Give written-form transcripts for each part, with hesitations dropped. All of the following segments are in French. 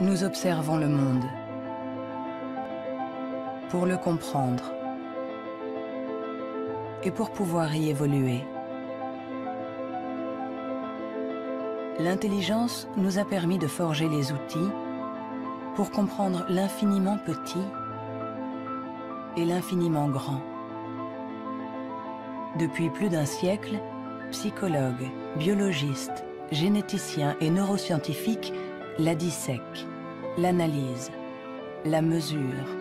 Nous observons le monde pour le comprendre et pour pouvoir y évoluer. L'intelligence nous a permis de forger les outils pour comprendre l'infiniment petit et l'infiniment grand. Depuis plus d'un siècle, psychologues, biologistes, généticiens et neuroscientifiques la dissèquent, l'analysent, la mesurent.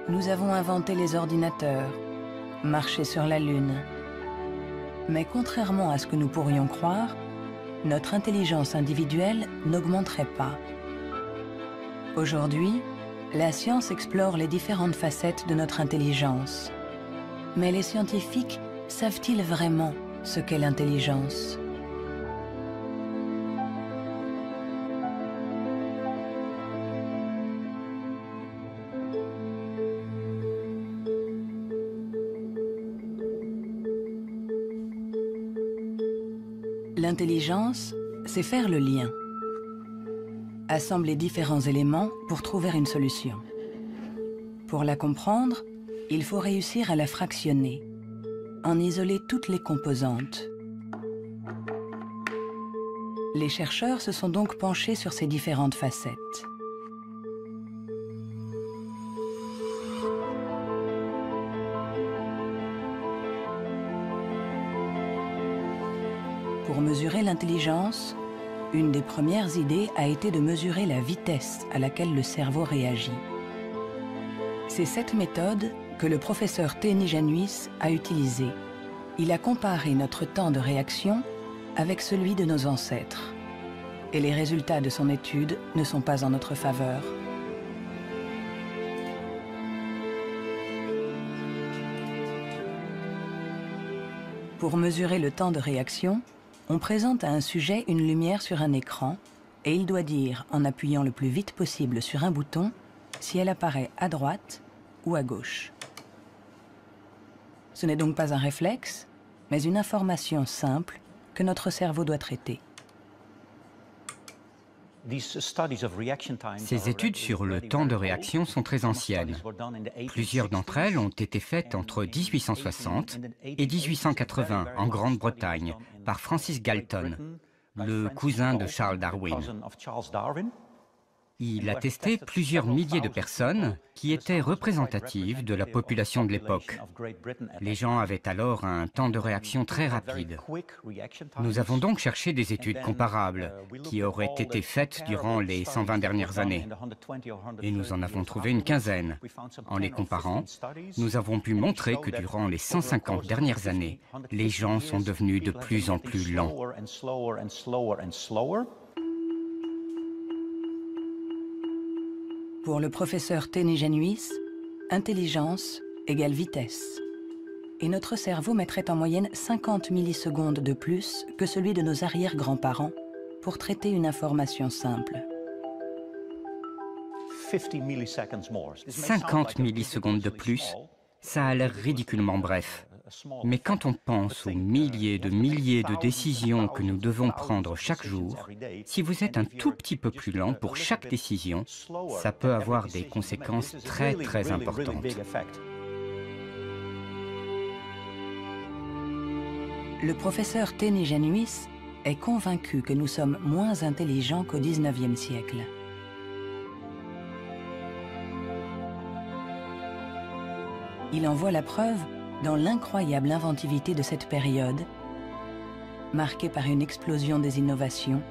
Nous avons inventé les ordinateurs, marché sur la Lune. Mais contrairement à ce que nous pourrions croire, notre intelligence individuelle n'augmenterait pas. Aujourd'hui, la science explore les différentes facettes de notre intelligence. Mais les scientifiques savent-ils vraiment ce qu'est l'intelligence ? L'intelligence, c'est faire le lien. Assembler différents éléments pour trouver une solution. Pour la comprendre, il faut réussir à la fractionner, en isoler toutes les composantes. Les chercheurs se sont donc penchés sur ces différentes facettes. Pour mesurer l'intelligence, une des premières idées a été de mesurer la vitesse à laquelle le cerveau réagit. C'est cette méthode que le professeur Teni Januis a utilisée. Il a comparé notre temps de réaction avec celui de nos ancêtres. Et les résultats de son étude ne sont pas en notre faveur. Pour mesurer le temps de réaction, on présente à un sujet une lumière sur un écran et il doit dire, en appuyant le plus vite possible sur un bouton, si elle apparaît à droite ou à gauche. Ce n'est donc pas un réflexe, mais une information simple que notre cerveau doit traiter. Ces études sur le temps de réaction sont très anciennes. Plusieurs d'entre elles ont été faites entre 1860 et 1880 en Grande-Bretagne par Francis Galton, le cousin de Charles Darwin. Il a testé plusieurs milliers de personnes qui étaient représentatives de la population de l'époque. Les gens avaient alors un temps de réaction très rapide. Nous avons donc cherché des études comparables qui auraient été faites durant les 120 dernières années. Et nous en avons trouvé une quinzaine. En les comparant, nous avons pu montrer que durant les 150 dernières années, les gens sont devenus de plus en plus lents. Pour le professeur Teni Januis, intelligence égale vitesse. Et notre cerveau mettrait en moyenne 50 millisecondes de plus que celui de nos arrière-grands-parents pour traiter une information simple. 50 millisecondes de plus, ça a l'air ridiculement bref. Mais quand on pense aux milliers de décisions que nous devons prendre chaque jour, si vous êtes un tout petit peu plus lent pour chaque décision, ça peut avoir des conséquences très importantes. Le professeur Teni Januis est convaincu que nous sommes moins intelligents qu'au XIXe siècle. Il en voit la preuve dans l'incroyable inventivité de cette période, marquée par une explosion des innovations,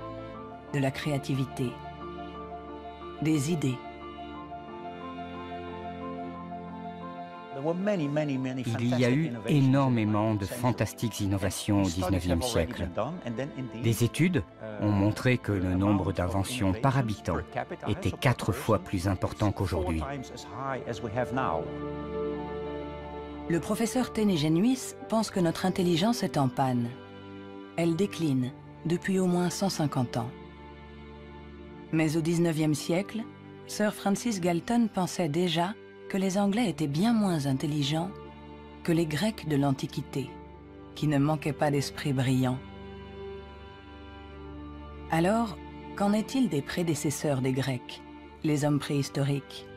de la créativité, des idées. Il y a eu énormément de fantastiques innovations au XIXe siècle. Des études ont montré que le nombre d'inventions par habitant était 4 fois plus important qu'aujourd'hui. Le professeur Teni Januis pense que notre intelligence est en panne. Elle décline depuis au moins 150 ans. Mais au XIXe siècle, Sir Francis Galton pensait déjà que les Anglais étaient bien moins intelligents que les Grecs de l'Antiquité, qui ne manquaient pas d'esprit brillant. Alors, Qu'en est-il des prédécesseurs des Grecs, les hommes préhistoriques?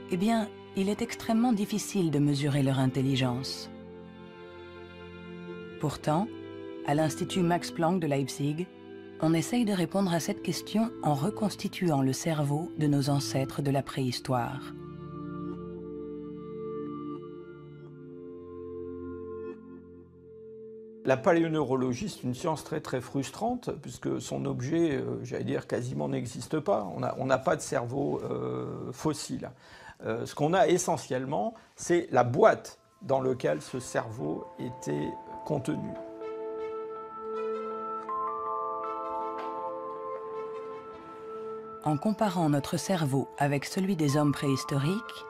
Eh bien, il est extrêmement difficile de mesurer leur intelligence. Pourtant, à l'Institut Max Planck de Leipzig, on essaye de répondre à cette question en reconstituant le cerveau de nos ancêtres de la préhistoire. La paléoneurologie, c'est une science très frustrante, puisque son objet, j'allais dire, quasiment n'existe pas. On n'a pas de cerveau fossile. Ce qu'on a essentiellement, c'est la boîte dans laquelle ce cerveau était contenu. En comparant notre cerveau avec celui des hommes préhistoriques,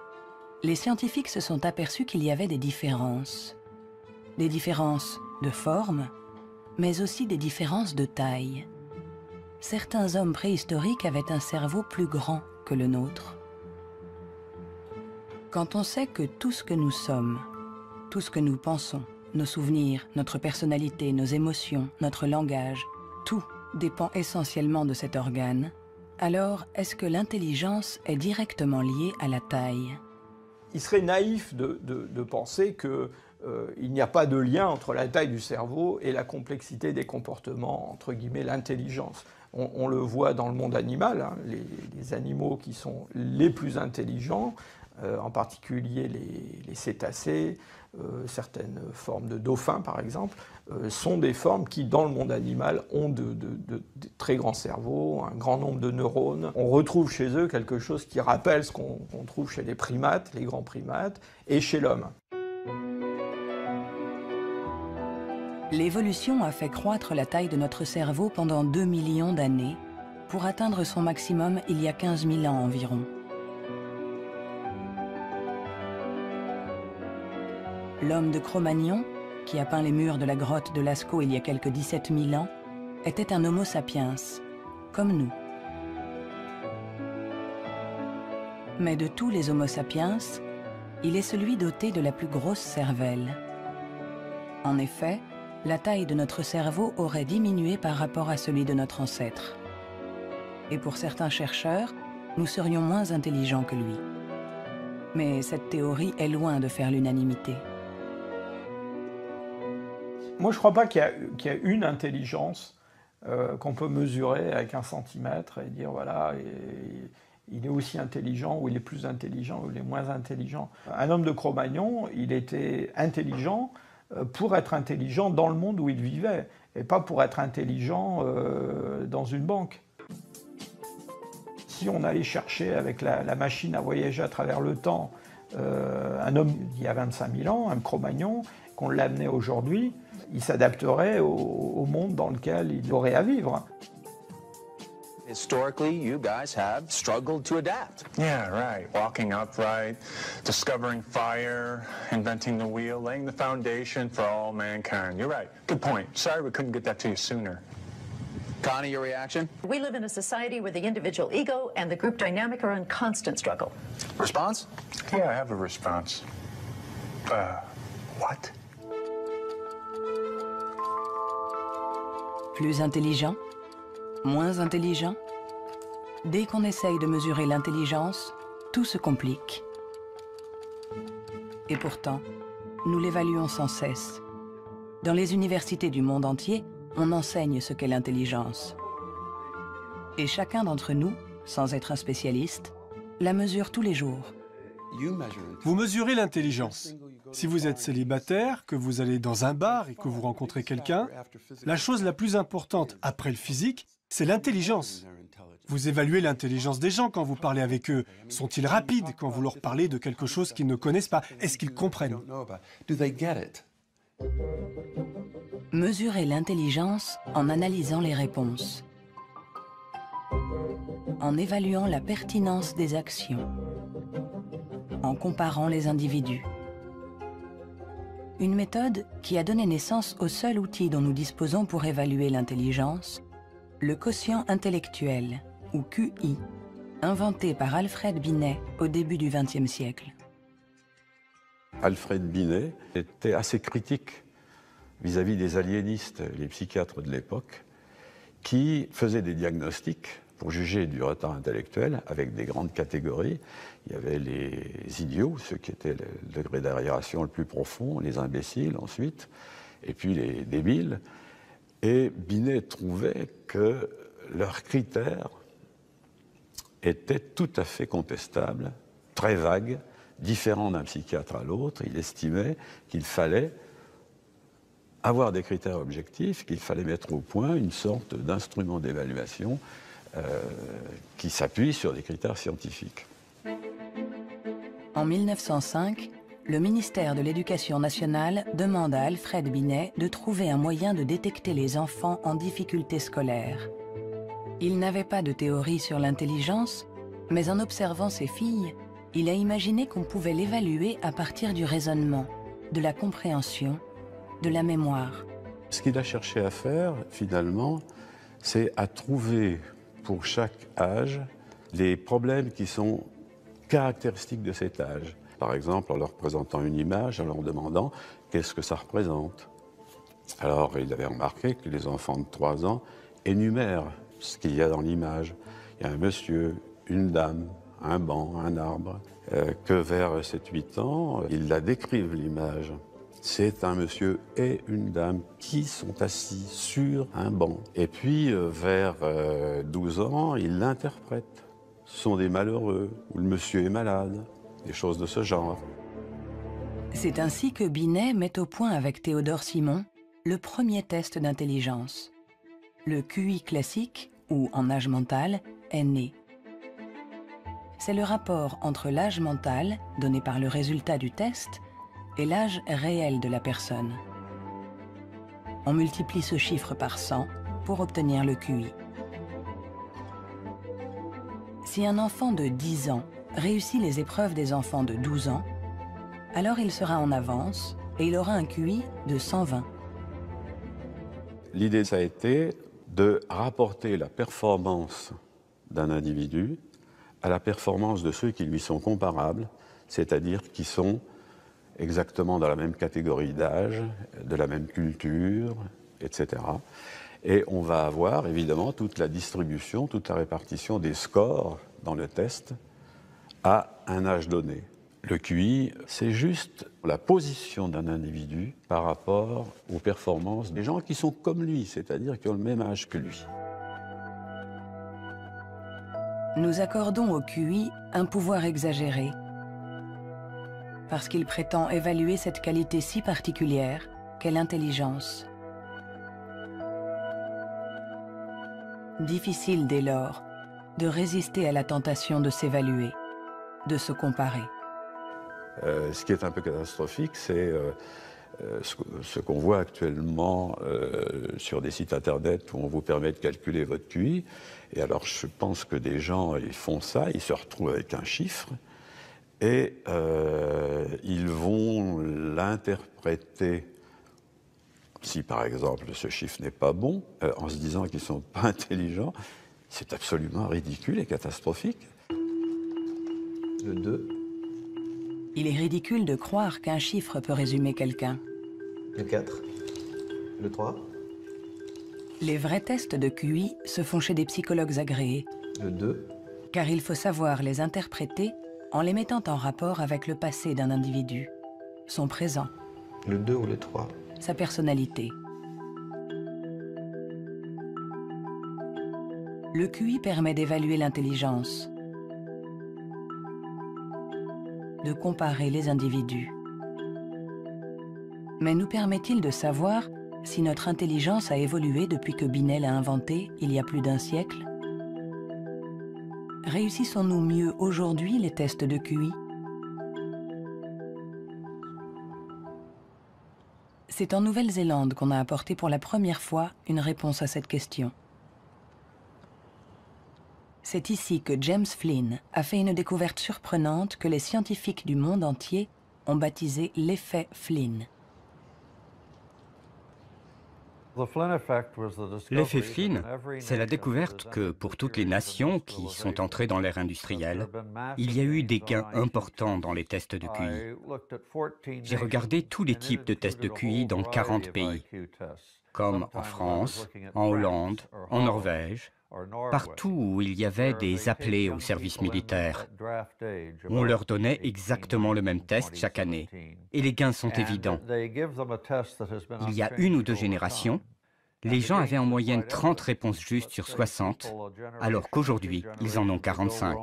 les scientifiques se sont aperçus qu'il y avait des différences. Des différences de forme, mais aussi des différences de taille. Certains hommes préhistoriques avaient un cerveau plus grand que le nôtre. Quand on sait que tout ce que nous sommes, tout ce que nous pensons, nos souvenirs, notre personnalité, nos émotions, notre langage, tout dépend essentiellement de cet organe, alors est-ce que l'intelligence est directement liée à la taille? Il serait naïf de penser qu'il n'y a pas de lien entre la taille du cerveau et la complexité des comportements, entre guillemets, l'intelligence. On le voit dans le monde animal, hein, les animaux qui sont les plus intelligents, en particulier les cétacés, certaines formes de dauphins par exemple, sont des formes qui dans le monde animal ont de très grands cerveaux, un grand nombre de neurones. On retrouve chez eux quelque chose qui rappelle ce qu'on trouve chez les primates, les grands primates, et chez l'homme. L'évolution a fait croître la taille de notre cerveau pendant 2 millions d'années, pour atteindre son maximum il y a 15 000 ans environ. L'homme de Cro-Magnon, qui a peint les murs de la grotte de Lascaux il y a quelques 17 000 ans, était un Homo sapiens, comme nous. Mais de tous les Homo sapiens, il est celui doté de la plus grosse cervelle. En effet, la taille de notre cerveau aurait diminué par rapport à celui de notre ancêtre. Et pour certains chercheurs, nous serions moins intelligents que lui. Mais cette théorie est loin de faire l'unanimité. Moi, je ne crois pas qu'il y a une intelligence qu'on peut mesurer avec 1 centimètre et dire, voilà, il est aussi intelligent, ou il est plus intelligent, ou il est moins intelligent. Un homme de Cro-Magnon, il était intelligent pour être intelligent dans le monde où il vivait, et pas pour être intelligent dans une banque. Si on allait chercher avec la machine à voyager à travers le temps un homme d'il y a 25 000 ans, un Cro-Magnon, qu'on l'amenait aujourd'hui, il s'adapterait au monde dans lequel il aurait à vivre. Historically, you guys have struggled to adapt. Yeah, right. Walking upright, discovering fire, inventing the wheel, laying the foundation for all mankind. You're right. Good point. Sorry we couldn't get that to you sooner. Connie, your reaction? We live in a society where the individual ego and the group dynamic are in constant struggle. Response? Yeah, I have a response. What? Plus intelligent? Moins intelligent? Dès qu'on essaye de mesurer l'intelligence, tout se complique. Et pourtant, nous l'évaluons sans cesse. Dans les universités du monde entier, on enseigne ce qu'est l'intelligence. Et chacun d'entre nous, sans être un spécialiste, la mesure tous les jours. Vous mesurez l'intelligence. Si vous êtes célibataire, que vous allez dans un bar et que vous rencontrez quelqu'un, la chose la plus importante après le physique, c'est l'intelligence. Vous évaluez l'intelligence des gens quand vous parlez avec eux. Sont-ils rapides quand vous leur parlez de quelque chose qu'ils ne connaissent pas? Est-ce qu'ils comprennent? Mesurer l'intelligence en analysant les réponses, en évaluant la pertinence des actions, en comparant les individus. Une méthode qui a donné naissance au seul outil dont nous disposons pour évaluer l'intelligence, le quotient intellectuel, ou QI, inventé par Alfred Binet au début du XXe siècle. Alfred Binet était assez critique vis-à-vis des aliénistes, les psychiatres de l'époque. qui faisait des diagnostics pour juger du retard intellectuel avec des grandes catégories. Il y avait les idiots, ceux qui étaient le degré d'arriération le plus profond, les imbéciles ensuite, et puis les débiles. Et Binet trouvait que leurs critères étaient tout à fait contestables, très vagues, différents d'un psychiatre à l'autre. Il estimait qu'il fallait avoir des critères objectifs, qu'il fallait mettre au point une sorte d'instrument d'évaluation qui s'appuie sur des critères scientifiques. En 1905, le ministère de l'Éducation nationale demande à Alfred Binet de trouver un moyen de détecter les enfants en difficulté scolaire. Il n'avait pas de théorie sur l'intelligence, mais en observant ses filles, il a imaginé qu'on pouvait l'évaluer à partir du raisonnement, de la compréhension, de la mémoire. Ce qu'il a cherché à faire, finalement, c'est à trouver pour chaque âge les problèmes qui sont caractéristiques de cet âge. Par exemple, en leur présentant une image, en leur demandant qu'est-ce que ça représente. Alors, il avait remarqué que les enfants de 3 ans énumèrent ce qu'il y a dans l'image. Il y a un monsieur, une dame, un banc, un arbre. Que vers 7-8 ans, ils la décrivent, l'image. C'est un monsieur et une dame qui sont assis sur un banc. Et puis, vers 12 ans, ils l'interprètent. Ce sont des malheureux, ou le monsieur est malade, des choses de ce genre. C'est ainsi que Binet met au point avec Théodore Simon le premier test d'intelligence. Le QI classique, ou en âge mental, est né. C'est le rapport entre l'âge mental, donné par le résultat du test, et l'âge réel de la personne. On multiplie ce chiffre par 100 pour obtenir le QI. Si un enfant de 10 ans réussit les épreuves des enfants de 12 ans, alors il sera en avance et il aura un QI de 120. L'idée, ça a été de rapporter la performance d'un individu à la performance de ceux qui lui sont comparables, c'est-à-dire qui sont exactement dans la même catégorie d'âge, de la même culture, etc. Et on va avoir évidemment toute la distribution, toute la répartition des scores dans le test à un âge donné. Le QI, c'est juste la position d'un individu par rapport aux performances des gens qui sont comme lui, c'est-à-dire qui ont le même âge que lui. Nous accordons au QI un pouvoir exagéré, parce qu'il prétend évaluer cette qualité si particulière qu'est l'intelligence. Difficile dès lors de résister à la tentation de s'évaluer, de se comparer. Ce qui est un peu catastrophique, c'est ce qu'on voit actuellement sur des sites internet où on vous permet de calculer votre QI. Et alors je pense que des gens, ils font ça, ils se retrouvent avec un chiffre et ils vont l'interpréter, si par exemple ce chiffre n'est pas bon, en se disant qu'ils ne sont pas intelligents. C'est absolument ridicule et catastrophique. Le 2. Il est ridicule de croire qu'un chiffre peut résumer quelqu'un. Le 4. Le 3. Les vrais tests de QI se font chez des psychologues agréés. Le 2. Car il faut savoir les interpréter en les mettant en rapport avec le passé d'un individu, son présent. Le 2 ou le 3. Sa personnalité. Le QI permet d'évaluer l'intelligence, de comparer les individus. Mais nous permet-il de savoir si notre intelligence a évolué depuis que Binet l'a inventé il y a plus d'un siècle? Réussissons-nous mieux aujourd'hui les tests de QI? C'est en Nouvelle-Zélande qu'on a apporté pour la première fois une réponse à cette question. C'est ici que James Flynn a fait une découverte surprenante que les scientifiques du monde entier ont baptisé l'effet Flynn. L'effet Flynn, c'est la découverte que pour toutes les nations qui sont entrées dans l'ère industrielle, il y a eu des gains importants dans les tests de QI. J'ai regardé tous les types de tests de QI dans 40 pays. comme en France, en Hollande, en Norvège, partout où il y avait des appelés au service militaire. On leur donnait exactement le même test chaque année, et les gains sont évidents. Il y a 1 ou 2 générations, les gens avaient en moyenne 30 réponses justes sur 60, alors qu'aujourd'hui, ils en ont 45.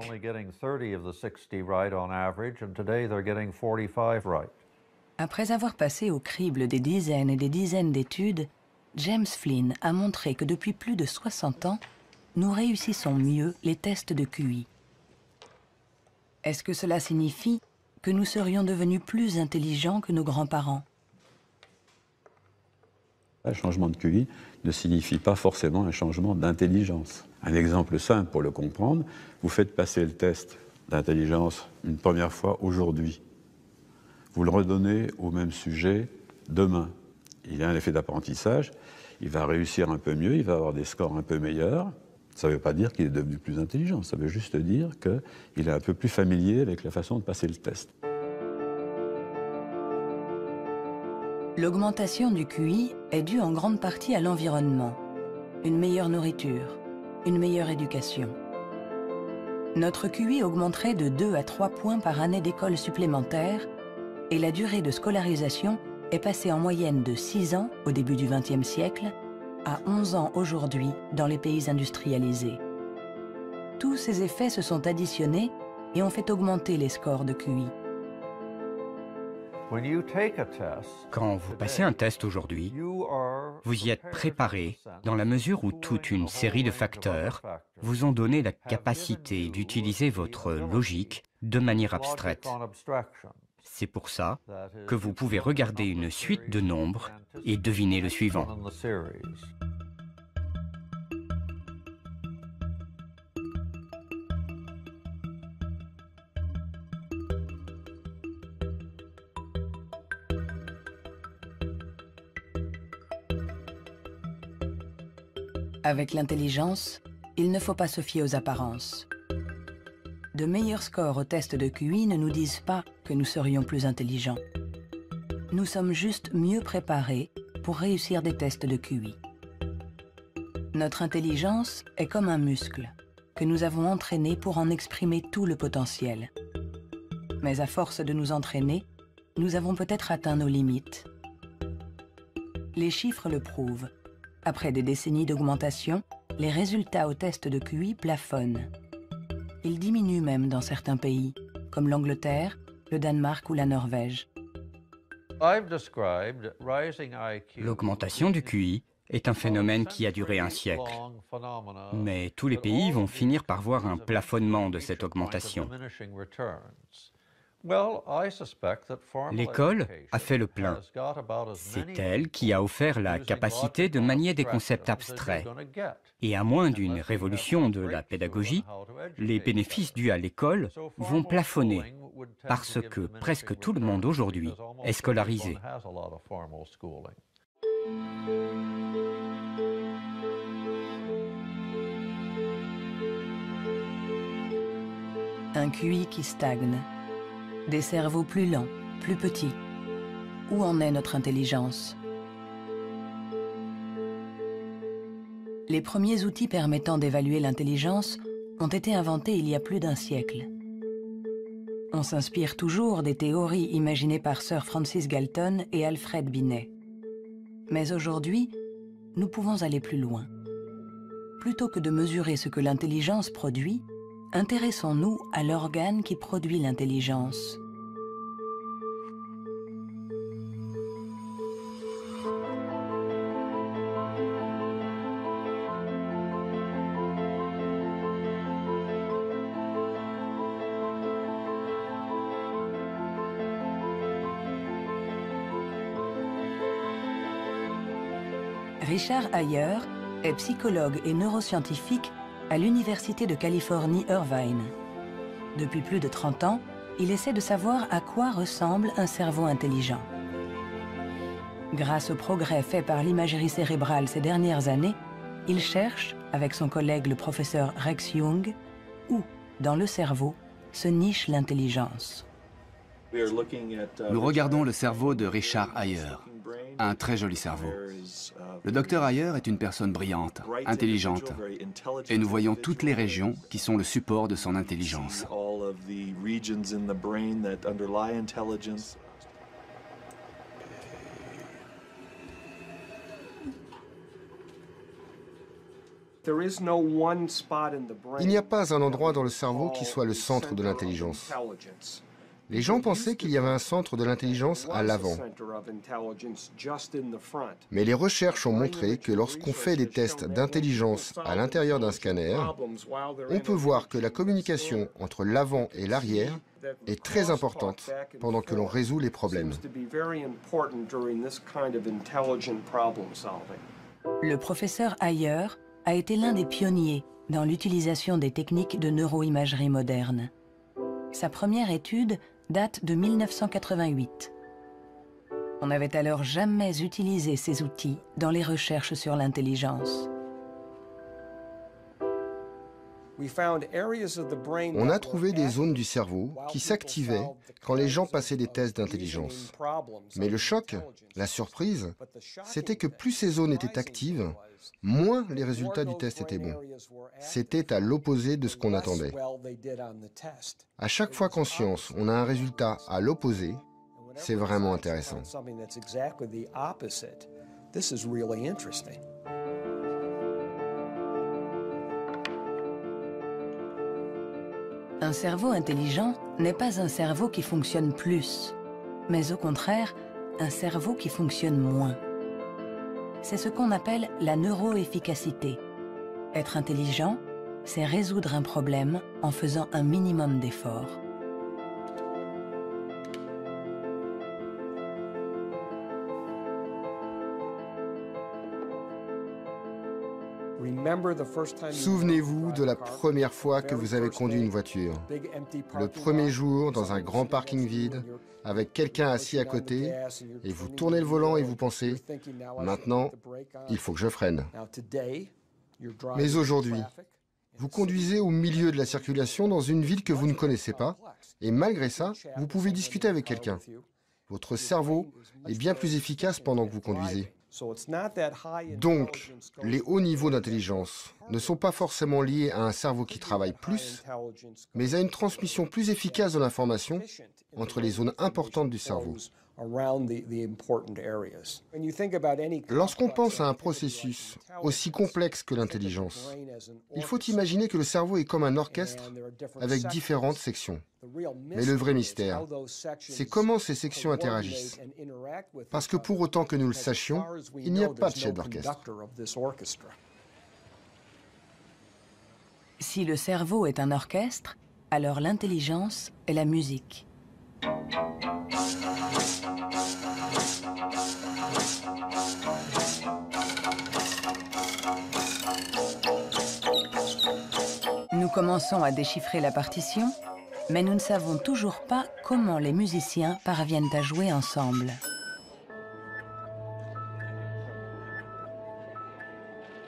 Après avoir passé au crible des dizaines et des dizaines d'études, James Flynn a montré que depuis plus de 60 ans, nous réussissons mieux les tests de QI. Est-ce que cela signifie que nous serions devenus plus intelligents que nos grands-parents? Un changement de QI ne signifie pas forcément un changement d'intelligence. Un exemple simple pour le comprendre, vous faites passer le test d'intelligence une première fois aujourd'hui. Vous le redonnez au même sujet demain. Il y a un effet d'apprentissage, il va réussir un peu mieux, il va avoir des scores un peu meilleurs. Ça ne veut pas dire qu'il est devenu plus intelligent, ça veut juste dire qu'il est un peu plus familier avec la façon de passer le test. L'augmentation du QI est due en grande partie à l'environnement, une meilleure nourriture, une meilleure éducation. Notre QI augmenterait de 2 à 3 points par année d'école supplémentaire et la durée de scolarisation est passée en moyenne de 6 ans au début du XXe siècle à 11 ans aujourd'hui dans les pays industrialisés. Tous ces effets se sont additionnés et ont fait augmenter les scores de QI. Quand vous passez un test aujourd'hui, vous y êtes préparé dans la mesure où toute une série de facteurs vous ont donné la capacité d'utiliser votre logique de manière abstraite. C'est pour ça que vous pouvez regarder une suite de nombres et deviner le suivant. Avec l'intelligence, il ne faut pas se fier aux apparences. De meilleurs scores au test de QI ne nous disent pas que nous serions plus intelligents. Nous sommes juste mieux préparés pour réussir des tests de QI. Notre intelligence est comme un muscle que nous avons entraîné pour en exprimer tout le potentiel. Mais à force de nous entraîner, nous avons peut-être atteint nos limites. Les chiffres le prouvent. Après des décennies d'augmentation, les résultats au test de QI plafonnent. Ils diminuent même dans certains pays, comme l'Angleterre, le Danemark ou la Norvège. L'augmentation du QI est un phénomène qui a duré un siècle. Mais tous les pays vont finir par voir un plafonnement de cette augmentation. L'école a fait le plein. C'est elle qui a offert la capacité de manier des concepts abstraits. Et à moins d'une révolution de la pédagogie, les bénéfices dus à l'école vont plafonner parce que presque tout le monde aujourd'hui est scolarisé. Un QI qui stagne. Des cerveaux plus lents, plus petits. Où en est notre intelligence? Les premiers outils permettant d'évaluer l'intelligence ont été inventés il y a plus d'un siècle. On s'inspire toujours des théories imaginées par Sir Francis Galton et Alfred Binet. Mais aujourd'hui, nous pouvons aller plus loin. Plutôt que de mesurer ce que l'intelligence produit, intéressons-nous à l'organe qui produit l'intelligence. Richard Ayer est psychologue et neuroscientifique à l'Université de Californie, Irvine. Depuis plus de 30 ans, il essaie de savoir à quoi ressemble un cerveau intelligent. Grâce aux progrès faits par l'imagerie cérébrale ces dernières années, il cherche, avec son collègue le professeur Rex Jung, où, dans le cerveau, se niche l'intelligence. Nous regardons le cerveau de Richard Ayer, un très joli cerveau. Le docteur Ayer est une personne brillante, intelligente, et nous voyons toutes les régions qui sont le support de son intelligence. Il n'y a pas un endroit dans le cerveau qui soit le centre de l'intelligence. Les gens pensaient qu'il y avait un centre de l'intelligence à l'avant. Mais les recherches ont montré que lorsqu'on fait des tests d'intelligence à l'intérieur d'un scanner, on peut voir que la communication entre l'avant et l'arrière est très importante pendant que l'on résout les problèmes. Le professeur Ayer a été l'un des pionniers dans l'utilisation des techniques de neuroimagerie moderne. Sa première étude date de 1988. On n'avait alors jamais utilisé ces outils dans les recherches sur l'intelligence. On a trouvé des zones du cerveau qui s'activaient quand les gens passaient des tests d'intelligence. Mais le choc, la surprise, c'était que plus ces zones étaient actives, moins les résultats du test étaient bons. C'était à l'opposé de ce qu'on attendait. À chaque fois qu'en science, on a un résultat à l'opposé, c'est vraiment intéressant. Un cerveau intelligent n'est pas un cerveau qui fonctionne plus, mais au contraire, un cerveau qui fonctionne moins. C'est ce qu'on appelle la neuroefficacité. Être intelligent, c'est résoudre un problème en faisant un minimum d'efforts. Souvenez-vous de la première fois que vous avez conduit une voiture. Le premier jour, dans un grand parking vide, avec quelqu'un assis à côté, et vous tournez le volant et vous pensez « Maintenant, il faut que je freine ». Mais aujourd'hui, vous conduisez au milieu de la circulation dans une ville que vous ne connaissez pas, et malgré ça, vous pouvez discuter avec quelqu'un. Votre cerveau est bien plus efficace pendant que vous conduisez. Donc, les hauts niveaux d'intelligence ne sont pas forcément liés à un cerveau qui travaille plus, mais à une transmission plus efficace de l'information entre les zones importantes du cerveau. Lorsqu'on pense à un processus aussi complexe que l'intelligence, il faut imaginer que le cerveau est comme un orchestre avec différentes sections. Mais le vrai mystère, c'est comment ces sections interagissent. Parce que pour autant que nous le sachions, il n'y a pas de chef d'orchestre. Si le cerveau est un orchestre, alors l'intelligence est la musique. Nous commençons à déchiffrer la partition, mais nous ne savons toujours pas comment les musiciens parviennent à jouer ensemble.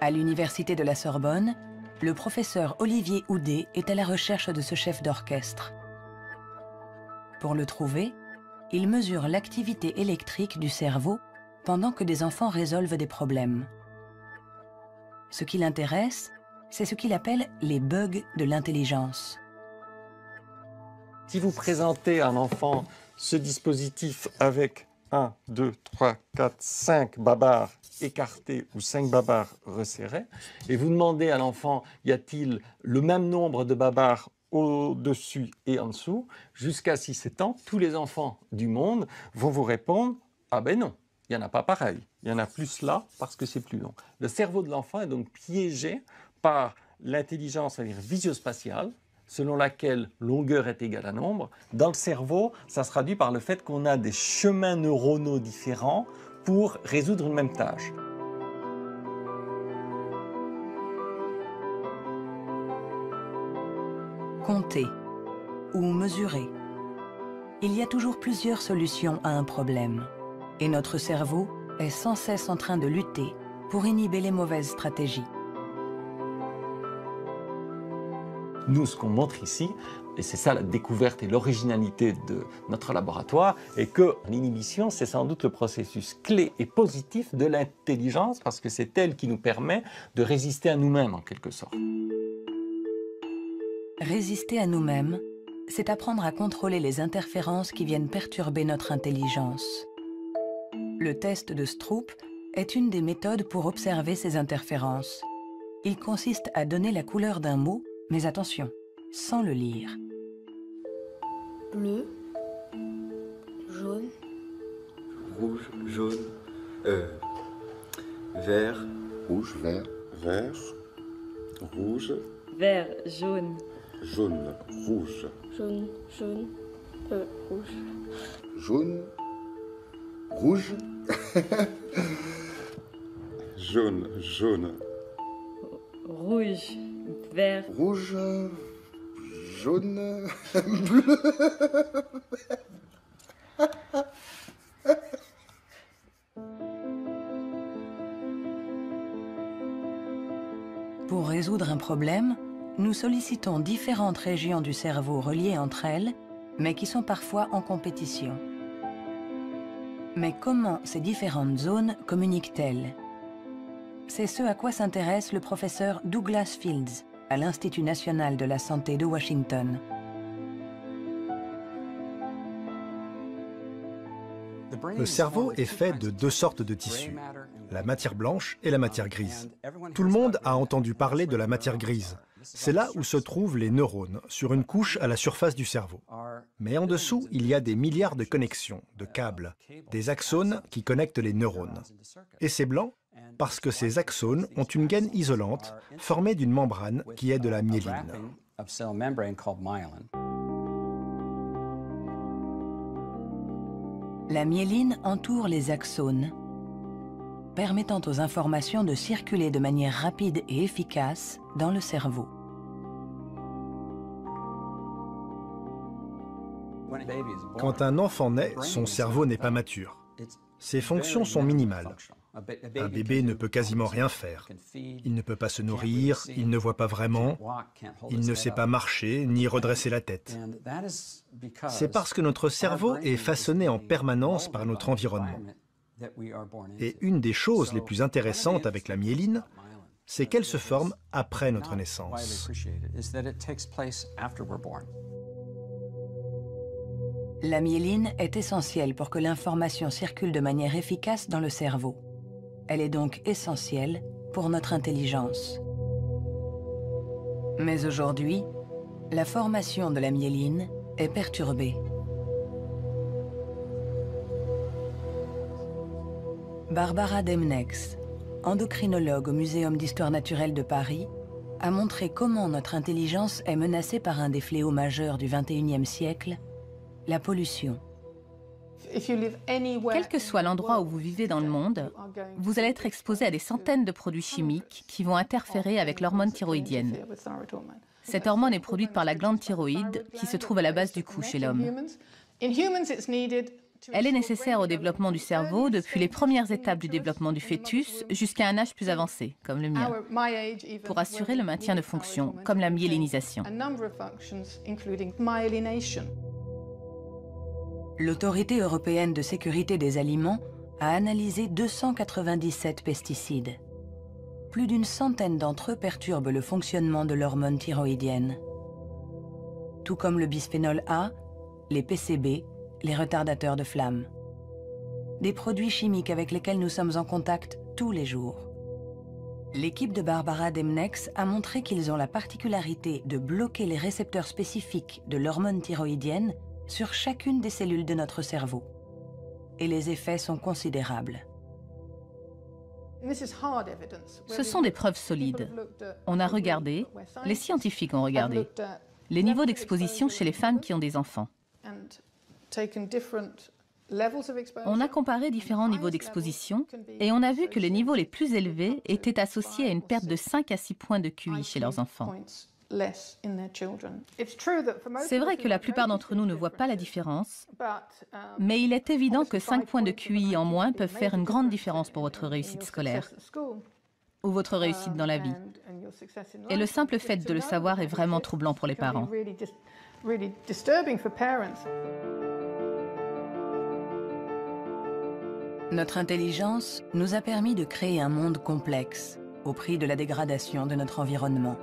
À l'université de la Sorbonne, le professeur Olivier Houdet est à la recherche de ce chef d'orchestre. Pour le trouver, il mesure l'activité électrique du cerveau pendant que des enfants résolvent des problèmes. Ce qui l'intéresse, c'est ce qu'il appelle les bugs de l'intelligence. Si vous présentez à un enfant ce dispositif avec 1, 2, 3, 4, 5 babards écartés ou 5 babards resserrés, et vous demandez à l'enfant, y a-t-il le même nombre de babards au-dessus et en dessous, jusqu'à 6-7 ans, tous les enfants du monde vont vous répondre « Ah ben non, il n'y en a pas pareil, il y en a plus là parce que c'est plus long ». Le cerveau de l'enfant est donc piégé par l'intelligence, c'est-à-dire visio-spatiale, selon laquelle longueur est égale à nombre. Dans le cerveau, ça se traduit par le fait qu'on a des chemins neuronaux différents pour résoudre une même tâche. Compter ou mesurer. Il y a toujours plusieurs solutions à un problème. Et notre cerveau est sans cesse en train de lutter pour inhiber les mauvaises stratégies. Nous, ce qu'on montre ici, et c'est ça la découverte et l'originalité de notre laboratoire, est que l'inhibition, c'est sans doute le processus clé et positif de l'intelligence, parce que c'est elle qui nous permet de résister à nous-mêmes, en quelque sorte. Résister à nous-mêmes, c'est apprendre à contrôler les interférences qui viennent perturber notre intelligence. Le test de Stroop est une des méthodes pour observer ces interférences. Il consiste à donner la couleur d'un mot, mais attention, sans le lire. Bleu, jaune, rouge, jaune, vert, rouge, vert, vert, rouge, vert, jaune, jaune, rouge, jaune, jaune, rouge, jaune, rouge, jaune, jaune, rouge, vert, rouge, jaune, bleu. Pour résoudre un problème, nous sollicitons différentes régions du cerveau reliées entre elles, mais qui sont parfois en compétition. Mais comment ces différentes zones communiquent-elles? C'est ce à quoi s'intéresse le professeur Douglas Fields à l'Institut national de la santé de Washington. Le cerveau est fait de deux sortes de tissus, la matière blanche et la matière grise. Tout le monde a entendu parler de la matière grise. C'est là où se trouvent les neurones, sur une couche à la surface du cerveau. Mais en dessous, il y a des milliards de connexions, de câbles, des axones qui connectent les neurones. Et c'est blanc parce que ces axones ont une gaine isolante formée d'une membrane qui est de la myéline. La myéline entoure les axones, permettant aux informations de circuler de manière rapide et efficace dans le cerveau. Quand un enfant naît, son cerveau n'est pas mature. Ses fonctions sont minimales. Un bébé ne peut quasiment rien faire. Il ne peut pas se nourrir, il ne voit pas vraiment, il ne sait pas marcher ni redresser la tête. C'est parce que notre cerveau est façonné en permanence par notre environnement. Et une des choses les plus intéressantes avec la myéline, c'est qu'elle se forme après notre naissance. La myéline est essentielle pour que l'information circule de manière efficace dans le cerveau. Elle est donc essentielle pour notre intelligence. Mais aujourd'hui, la formation de la myéline est perturbée. Barbara Demnex, endocrinologue au Muséum d'histoire naturelle de Paris, a montré comment notre intelligence est menacée par un des fléaux majeurs du XXIe siècle, la pollution. Quel que soit l'endroit où vous vivez dans le monde, vous allez être exposé à des centaines de produits chimiques qui vont interférer avec l'hormone thyroïdienne. Cette hormone est produite par la glande thyroïde qui se trouve à la base du cou chez l'homme. Elle est nécessaire au développement du cerveau depuis les premières étapes du développement du fœtus jusqu'à un âge plus avancé, comme le mien, pour assurer le maintien de fonctions, comme la myélinisation. L'Autorité européenne de sécurité des aliments a analysé 297 pesticides. Plus d'une centaine d'entre eux perturbent le fonctionnement de l'hormone thyroïdienne. Tout comme le bisphénol A, les PCB, les retardateurs de flamme. Des produits chimiques avec lesquels nous sommes en contact tous les jours. L'équipe de Barbara Demnex a montré qu'ils ont la particularité de bloquer les récepteurs spécifiques de l'hormone thyroïdienne sur chacune des cellules de notre cerveau. Et les effets sont considérables. Ce sont des preuves solides. On a regardé, les scientifiques ont regardé, les niveaux d'exposition chez les femmes qui ont des enfants. On a comparé différents niveaux d'exposition et on a vu que les niveaux les plus élevés étaient associés à une perte de 5 à 6 points de QI chez leurs enfants. C'est vrai que la plupart d'entre nous ne voient pas la différence, mais il est évident que 5 points de QI en moins peuvent faire une grande différence pour votre réussite scolaire ou votre réussite dans la vie. Et le simple fait de le savoir est vraiment troublant pour les parents. Notre intelligence nous a permis de créer un monde complexe, au prix de la dégradation de notre environnement.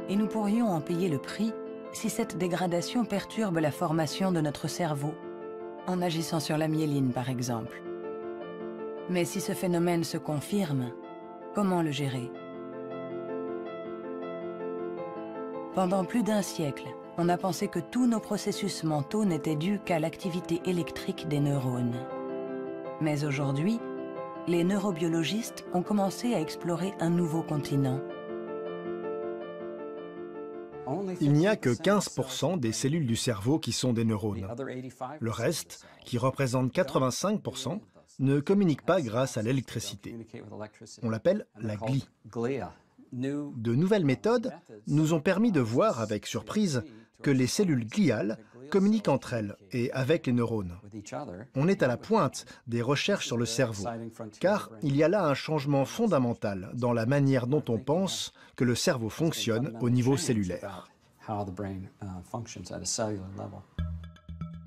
Et nous pourrions en payer le prix si cette dégradation perturbe la formation de notre cerveau, en agissant sur la myéline par exemple. Mais si ce phénomène se confirme, comment le gérer? Pendant plus d'un siècle, on a pensé que tous nos processus mentaux n'étaient dus qu'à l'activité électrique des neurones. Mais aujourd'hui, les neurobiologistes ont commencé à explorer un nouveau continent. Il n'y a que 15% des cellules du cerveau qui sont des neurones. Le reste, qui représente 85%, ne communique pas grâce à l'électricité. On l'appelle la glie. De nouvelles méthodes nous ont permis de voir avec surprise que les cellules gliales communiquent entre elles et avec les neurones. On est à la pointe des recherches sur le cerveau, car il y a là un changement fondamental dans la manière dont on pense que le cerveau fonctionne au niveau cellulaire.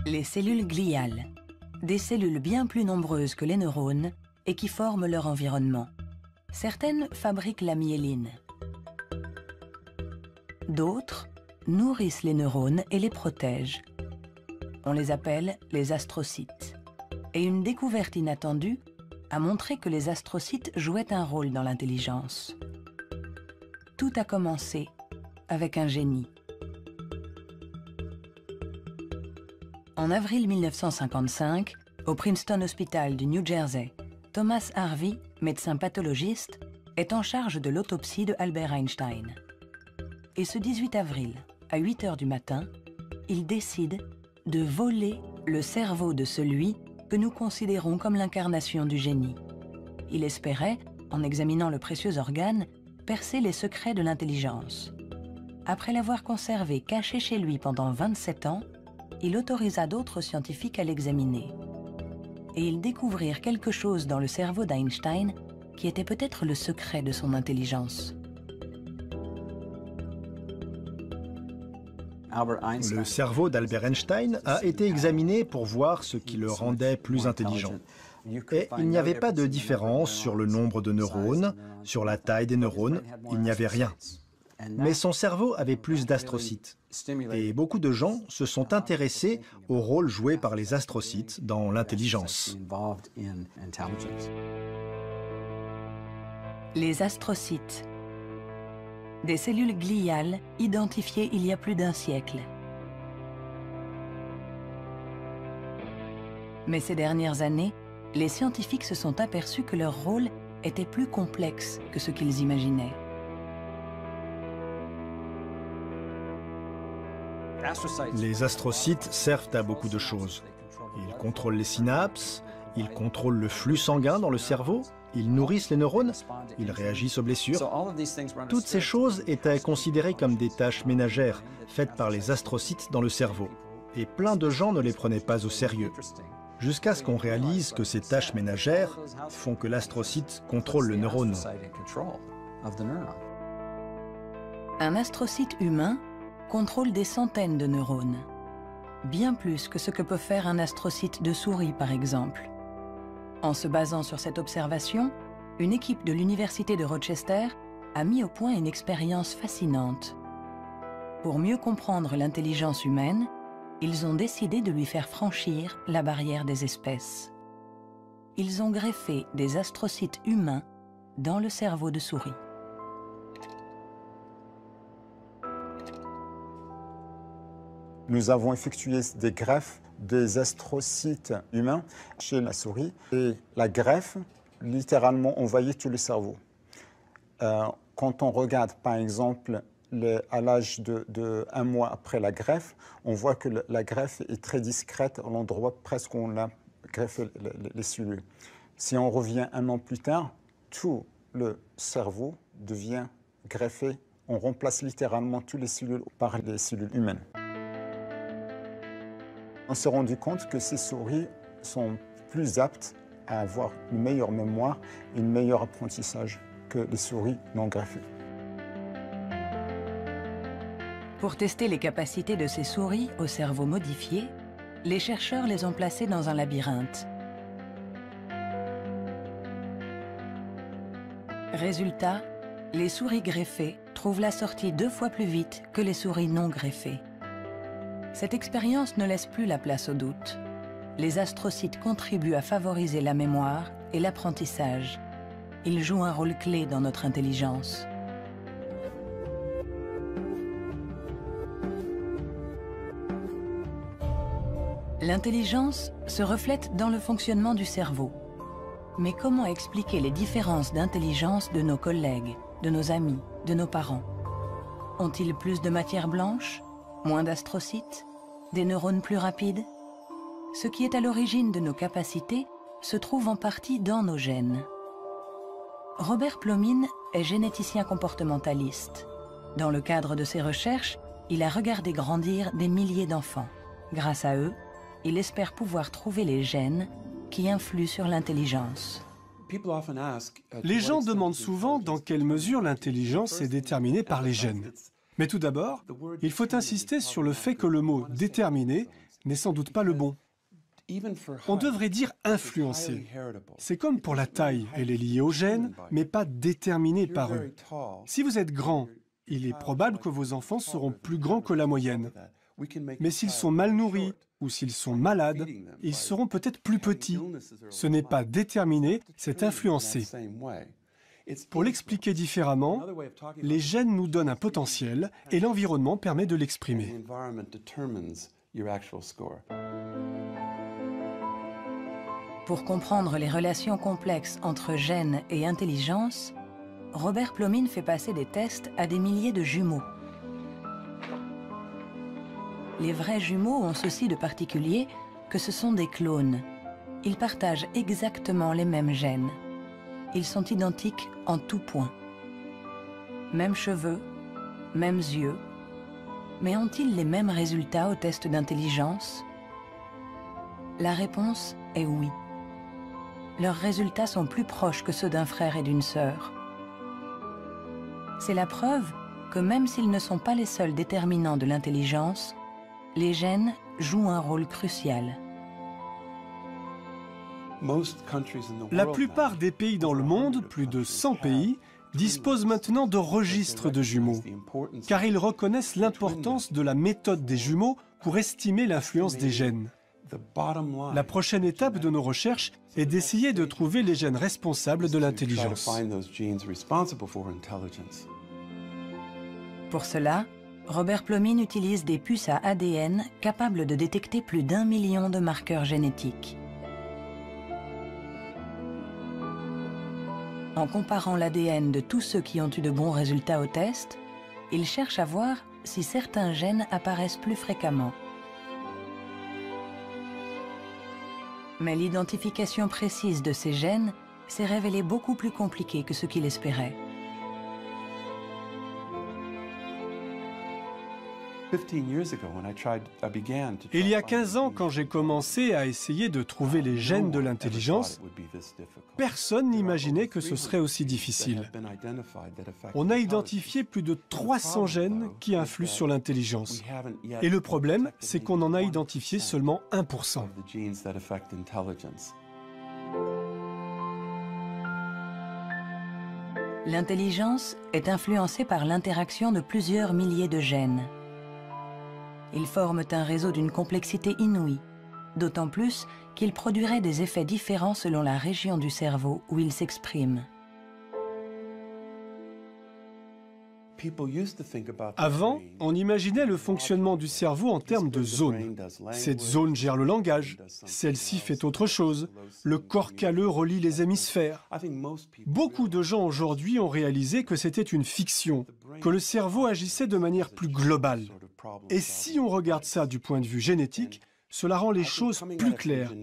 Les cellules gliales, des cellules bien plus nombreuses que les neurones et qui forment leur environnement. Certaines fabriquent la myéline. D'autres nourrissent les neurones et les protègent. On les appelle les astrocytes. Et une découverte inattendue a montré que les astrocytes jouaient un rôle dans l'intelligence. Tout a commencé avec un génie. En avril 1955, au Princeton Hospital du New Jersey, Thomas Harvey, médecin pathologiste, est en charge de l'autopsie de Albert Einstein. Et ce 18 avril, à 8 h du matin, il décide de voler le cerveau de celui que nous considérons comme l'incarnation du génie. Il espérait, en examinant le précieux organe, percer les secrets de l'intelligence. Après l'avoir conservé caché chez lui pendant 27 ans, il autorisa d'autres scientifiques à l'examiner. Et ils découvrirent quelque chose dans le cerveau d'Einstein qui était peut-être le secret de son intelligence. Le cerveau d'Albert Einstein a été examiné pour voir ce qui le rendait plus intelligent. Et il n'y avait pas de différence sur le nombre de neurones, sur la taille des neurones, il n'y avait rien. Mais son cerveau avait plus d'astrocytes. Et beaucoup de gens se sont intéressés au rôle joué par les astrocytes dans l'intelligence. Les astrocytes. Des cellules gliales identifiées il y a plus d'un siècle. Mais ces dernières années, les scientifiques se sont aperçus que leur rôle était plus complexe que ce qu'ils imaginaient. Les astrocytes servent à beaucoup de choses. Ils contrôlent les synapses, ils contrôlent le flux sanguin dans le cerveau, ils nourrissent les neurones, ils réagissent aux blessures. Toutes ces choses étaient considérées comme des tâches ménagères faites par les astrocytes dans le cerveau. Et plein de gens ne les prenaient pas au sérieux. Jusqu'à ce qu'on réalise que ces tâches ménagères font que l'astrocyte contrôle le neurone. Un astrocyte humain contrôle des centaines de neurones, bien plus que ce que peut faire un astrocyte de souris par exemple. En se basant sur cette observation, une équipe de l'Université de Rochester a mis au point une expérience fascinante. Pour mieux comprendre l'intelligence humaine, ils ont décidé de lui faire franchir la barrière des espèces. Ils ont greffé des astrocytes humains dans le cerveau de souris. Nous avons effectué des greffes des astrocytes humains chez la souris. Et la greffe, littéralement, on voyait tout le cerveau. Quand on regarde, par exemple, à l'âge de 1 mois après la greffe, on voit que la greffe est très discrète à l'endroit presque où on a greffé les cellules. Si on revient 1 an plus tard, tout le cerveau devient greffé. On remplace littéralement toutes les cellules par les cellules humaines. On s'est rendu compte que ces souris sont plus aptes à avoir une meilleure mémoire et un meilleur apprentissage que les souris non greffées. Pour tester les capacités de ces souris au cerveau modifié, les chercheurs les ont placées dans un labyrinthe. Résultat, les souris greffées trouvent la sortie 2 fois plus vite que les souris non greffées. Cette expérience ne laisse plus la place au doute. Les astrocytes contribuent à favoriser la mémoire et l'apprentissage. Ils jouent un rôle clé dans notre intelligence. L'intelligence se reflète dans le fonctionnement du cerveau. Mais comment expliquer les différences d'intelligence de nos collègues, de nos amis, de nos parents? Ont-ils plus de matière blanche, moins d'astrocytes, des neurones plus rapides? Ce qui est à l'origine de nos capacités se trouve en partie dans nos gènes. Robert Plomin est généticien comportementaliste. Dans le cadre de ses recherches, il a regardé grandir des milliers d'enfants. Grâce à eux, il espère pouvoir trouver les gènes qui influent sur l'intelligence. Les gens demandent souvent dans quelle mesure l'intelligence est déterminée par les gènes. Mais tout d'abord, il faut insister sur le fait que le mot « déterminé » n'est sans doute pas le bon. On devrait dire « influencer ». C'est comme pour la taille, elle est liée aux gènes, mais pas déterminée par eux. Si vous êtes grand, il est probable que vos enfants seront plus grands que la moyenne. Mais s'ils sont mal nourris ou s'ils sont malades, ils seront peut-être plus petits. Ce n'est pas déterminé, c'est influencé. Pour l'expliquer différemment, les gènes nous donnent un potentiel et l'environnement permet de l'exprimer. Pour comprendre les relations complexes entre gènes et intelligence, Robert Plomin fait passer des tests à des milliers de jumeaux. Les vrais jumeaux ont ceci de particulier que ce sont des clones. Ils partagent exactement les mêmes gènes. Ils sont identiques en tout point. Mêmes cheveux, mêmes yeux. Mais ont-ils les mêmes résultats au test d'intelligence? La réponse est oui. Leurs résultats sont plus proches que ceux d'un frère et d'une sœur. C'est la preuve que même s'ils ne sont pas les seuls déterminants de l'intelligence, les gènes jouent un rôle crucial. La plupart des pays dans le monde, plus de 100 pays, disposent maintenant de registres de jumeaux, car ils reconnaissent l'importance de la méthode des jumeaux pour estimer l'influence des gènes. La prochaine étape de nos recherches est d'essayer de trouver les gènes responsables de l'intelligence. Pour cela, Robert Plomin utilise des puces à ADN capables de détecter plus d'1 million de marqueurs génétiques. En comparant l'ADN de tous ceux qui ont eu de bons résultats au test, il cherche à voir si certains gènes apparaissent plus fréquemment. Mais l'identification précise de ces gènes s'est révélée beaucoup plus compliquée que ce qu'il espérait. Il y a 15 ans, quand j'ai commencé à essayer de trouver les gènes de l'intelligence, personne n'imaginait que ce serait aussi difficile. On a identifié plus de 300 gènes qui influent sur l'intelligence. Et le problème, c'est qu'on en a identifié seulement 1%. L'intelligence est influencée par l'interaction de plusieurs milliers de gènes. Ils forment un réseau d'une complexité inouïe, d'autant plus qu'ils produiraient des effets différents selon la région du cerveau où ils s'expriment. Avant, on imaginait le fonctionnement du cerveau en termes de zones. Cette zone gère le langage, celle-ci fait autre chose. Le corps calleux relie les hémisphères. Beaucoup de gens aujourd'hui ont réalisé que c'était une fiction, que le cerveau agissait de manière plus globale. Et si on regarde ça du point de vue génétique, cela rend les choses plus claires,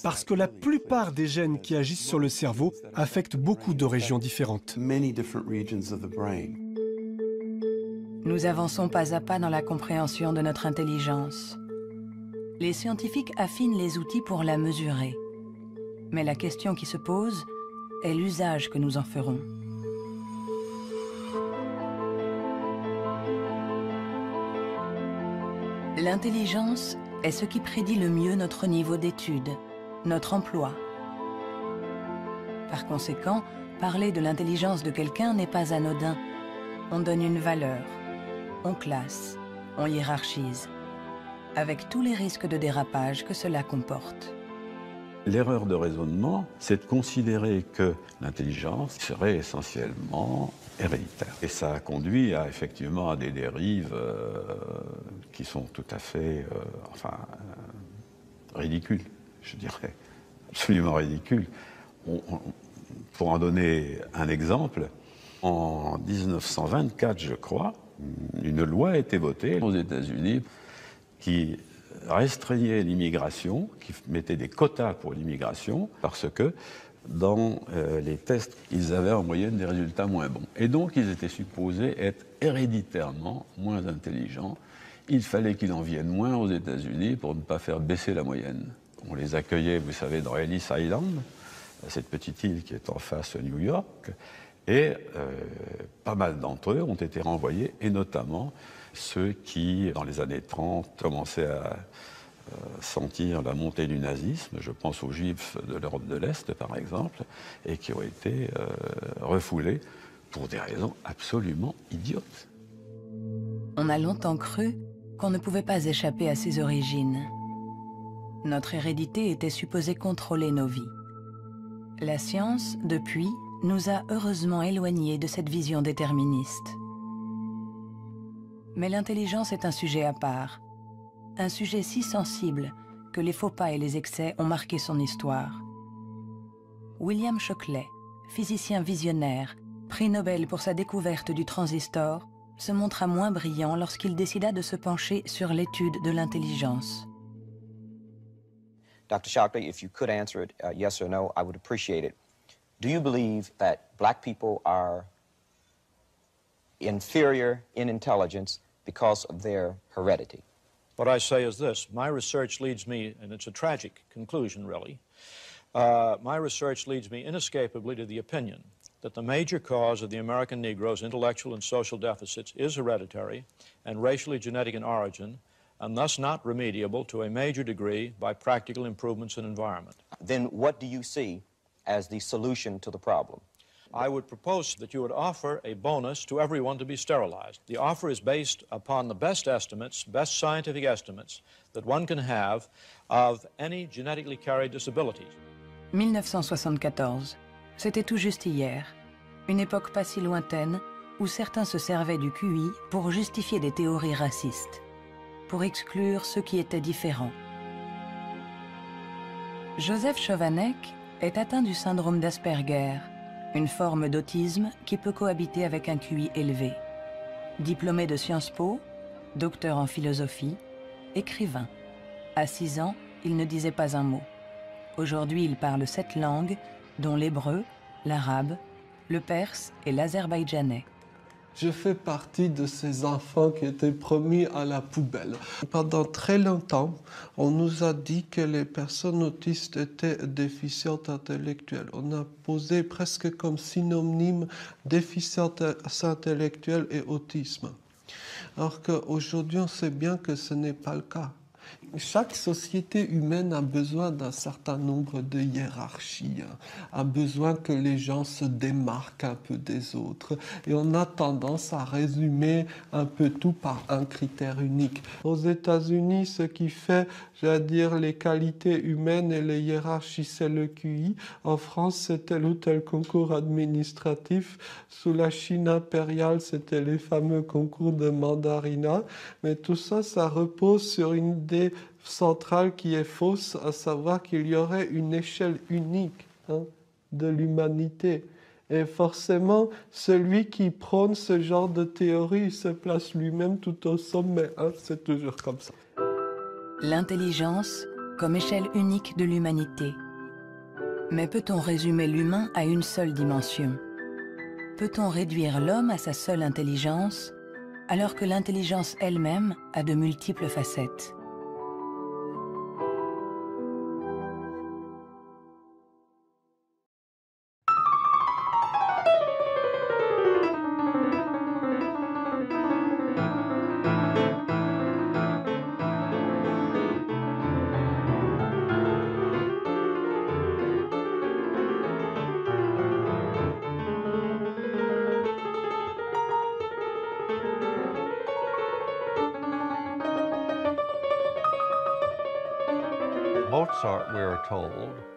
parce que la plupart des gènes qui agissent sur le cerveau affectent beaucoup de régions différentes. Nous avançons pas à pas dans la compréhension de notre intelligence. Les scientifiques affinent les outils pour la mesurer. Mais la question qui se pose est l'usage que nous en ferons. L'intelligence est ce qui prédit le mieux notre niveau d'études, notre emploi. Par conséquent, parler de l'intelligence de quelqu'un n'est pas anodin. On donne une valeur, on classe, on hiérarchise, avec tous les risques de dérapage que cela comporte. L'erreur de raisonnement, c'est de considérer que l'intelligence serait essentiellement héréditaire. Et ça a conduit effectivement à des dérives qui sont tout à fait ridicules, je dirais, absolument ridicules. Pour en donner un exemple, en 1924, je crois, une loi a été votée aux États-Unis qui restreignait l'immigration, qui mettait des quotas pour l'immigration, parce que dans les tests, ils avaient en moyenne des résultats moins bons. Et donc, ils étaient supposés être héréditairement moins intelligents. Il fallait qu'ils en viennent moins aux États-Unis pour ne pas faire baisser la moyenne. On les accueillait, vous savez, dans Ellis Island, cette petite île qui est en face de New York, et pas mal d'entre eux ont été renvoyés, et notamment ceux qui, dans les années 30, commençaient à sentir la montée du nazisme, je pense aux Juifs de l'Europe de l'Est, par exemple, et qui ont été refoulés pour des raisons absolument idiotes. On a longtemps cru qu'on ne pouvait pas échapper à ses origines. Notre hérédité était supposée contrôler nos vies. La science, depuis, nous a heureusement éloignés de cette vision déterministe. Mais l'intelligence est un sujet à part, un sujet si sensible que les faux pas et les excès ont marqué son histoire. William Shockley, physicien visionnaire, prix Nobel pour sa découverte du transistor, se montra moins brillant lorsqu'il décida de se pencher sur l'étude de l'intelligence. Dr. Shockley, if you could answer it yes or no, I would appreciate it. Do you believe that black people are inferior in intelligence because of their heredity? What I say is this. My research leads me, and it's a tragic conclusion, really, my research leads me inescapably to the opinion that the major cause of the American Negro's intellectual and social deficits is hereditary and racially genetic in origin, and thus not remediable to a major degree by practical improvements in environment. Then what do you see as the solution to the problem? I would propose that you would offer a bonus to everyone to be sterilized. The offer is based upon the best estimates, best scientific estimates that one can have of any genetically carried disabilities. 1974, c'était tout juste hier, une époque pas si lointaine où certains se servaient du QI pour justifier des théories racistes, pour exclure ceux qui étaient différents. Joseph Chovanec est atteint du syndrome d'Asperger, une forme d'autisme qui peut cohabiter avec un QI élevé. Diplômé de Sciences Po, docteur en philosophie, écrivain. À 6 ans, il ne disait pas un mot. Aujourd'hui, il parle 7 langues, dont l'hébreu, l'arabe, le perse et l'azerbaïdjanais. Je fais partie de ces enfants qui étaient promis à la poubelle. Pendant très longtemps, on nous a dit que les personnes autistes étaient déficientes intellectuelles. On a posé presque comme synonyme déficience intellectuelle et autisme. Alors qu'aujourd'hui, on sait bien que ce n'est pas le cas. Chaque société humaine a besoin d'un certain nombre de hiérarchies, a besoin que les gens se démarquent un peu des autres. Et on a tendance à résumer un peu tout par un critère unique. Aux États-Unis, ce qui fait, les qualités humaines et les hiérarchies, c'est le QI. En France, c'est tel ou tel concours administratif. Sous la Chine impériale, c'était les fameux concours de mandarinat. Mais tout ça, ça repose sur une idée centrale qui est fausse, à savoir qu'il y aurait une échelle unique de l'humanité. Et forcément, celui qui prône ce genre de théorie se place lui-même tout au sommet. C'est toujours comme ça. L'intelligence comme échelle unique de l'humanité. Mais peut-on résumer l'humain à une seule dimension? Peut-on réduire l'homme à sa seule intelligence, alors que l'intelligence elle-même a de multiples facettes?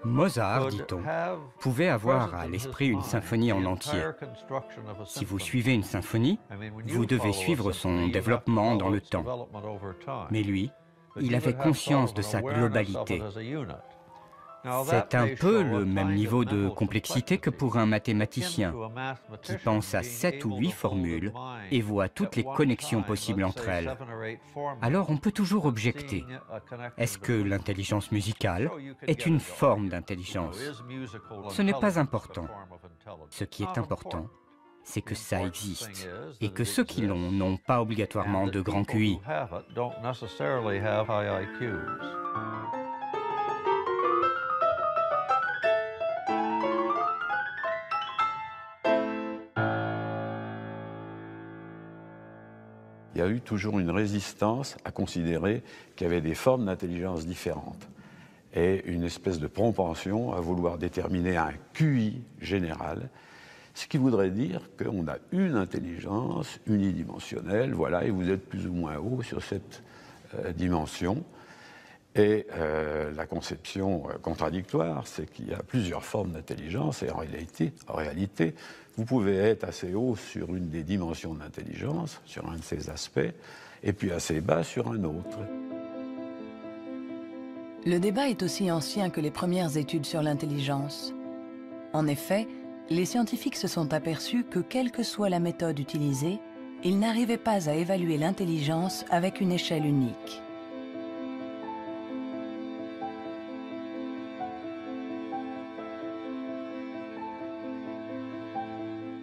Mozart, dit-on, pouvait avoir à l'esprit une symphonie en entier. Si vous suivez une symphonie, vous devez suivre son développement dans le temps. Mais lui, il avait conscience de sa globalité. C'est un peu le même niveau de complexité que pour un mathématicien qui pense à 7 ou 8 formules et voit toutes les connexions possibles entre elles. Alors on peut toujours objecter. Est-ce que l'intelligence musicale est une forme d'intelligence? Ce n'est pas important. Ce qui est important, c'est que ça existe et que ceux qui l'ont n'ont pas obligatoirement de grand QI. Il y a eu toujours une résistance à considérer qu'il y avait des formes d'intelligence différentes et une espèce de propension à vouloir déterminer un QI général, ce qui voudrait dire qu'on a une intelligence unidimensionnelle, voilà, et vous êtes plus ou moins haut sur cette dimension. Et la conception contradictoire, c'est qu'il y a plusieurs formes d'intelligence et en réalité, vous pouvez être assez haut sur une des dimensions de l'intelligence, sur un de ces aspects, et puis assez bas sur un autre. Le débat est aussi ancien que les premières études sur l'intelligence. En effet, les scientifiques se sont aperçus que quelle que soit la méthode utilisée, ils n'arrivaient pas à évaluer l'intelligence avec une échelle unique.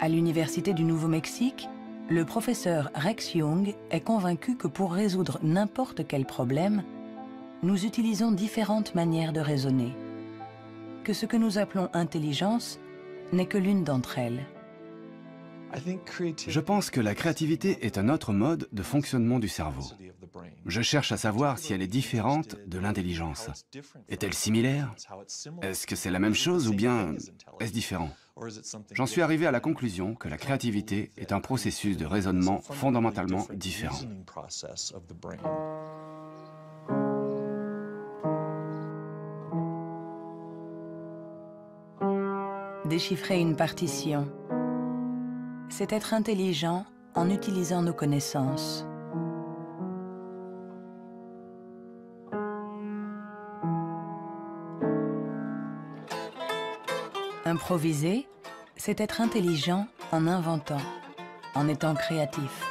À l'Université du Nouveau-Mexique, le professeur Rex Jung est convaincu que pour résoudre n'importe quel problème, nous utilisons différentes manières de raisonner, que ce que nous appelons intelligence n'est que l'une d'entre elles. Je pense que la créativité est un autre mode de fonctionnement du cerveau. Je cherche à savoir si elle est différente de l'intelligence. Est-elle similaire? Est-ce que c'est la même chose ou bien est-ce différent? J'en suis arrivé à la conclusion que la créativité est un processus de raisonnement fondamentalement différent. Déchiffrer une partition, c'est être intelligent en utilisant nos connaissances. Improviser, c'est être intelligent en inventant, en étant créatif.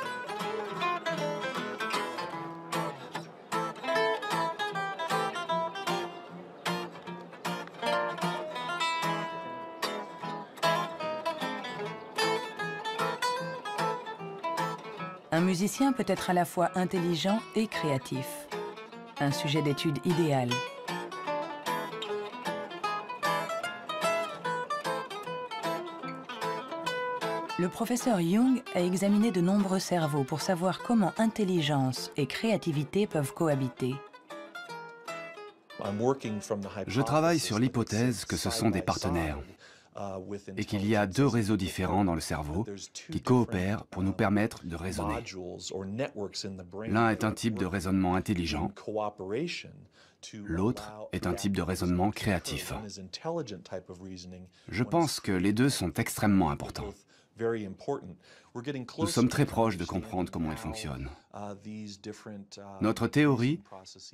Un musicien peut être à la fois intelligent et créatif. Un sujet d'étude idéal. Le professeur Jung a examiné de nombreux cerveaux pour savoir comment intelligence et créativité peuvent cohabiter. Je travaille sur l'hypothèse que ce sont des partenaires et qu'il y a deux réseaux différents dans le cerveau qui coopèrent pour nous permettre de raisonner. L'un est un type de raisonnement intelligent, l'autre est un type de raisonnement créatif. Je pense que les deux sont extrêmement importants. Nous sommes très proches de comprendre comment ils fonctionnent. Notre théorie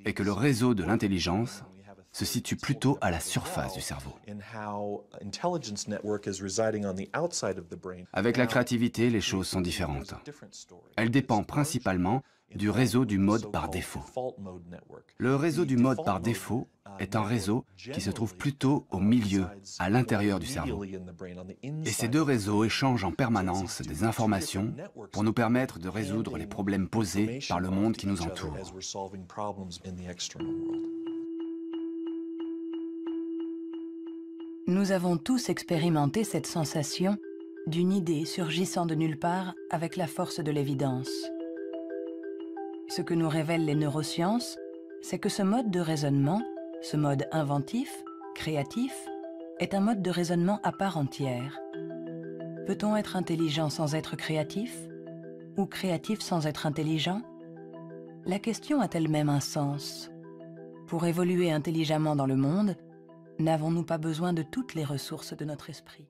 est que le réseau de l'intelligence se situe plutôt à la surface du cerveau. Avec la créativité, les choses sont différentes. Elle dépend principalement du réseau du mode par défaut. Le réseau du mode par défaut est un réseau qui se trouve plutôt au milieu, à l'intérieur du cerveau. Et ces deux réseaux échangent en permanence des informations pour nous permettre de résoudre les problèmes posés par le monde qui nous entoure. Nous avons tous expérimenté cette sensation d'une idée surgissant de nulle part avec la force de l'évidence. Ce que nous révèlent les neurosciences, c'est que ce mode de raisonnement, ce mode inventif, créatif, est un mode de raisonnement à part entière. Peut-on être intelligent sans être créatif? Ou créatif sans être intelligent? La question a elle-même un sens. Pour évoluer intelligemment dans le monde, n'avons-nous pas besoin de toutes les ressources de notre esprit ?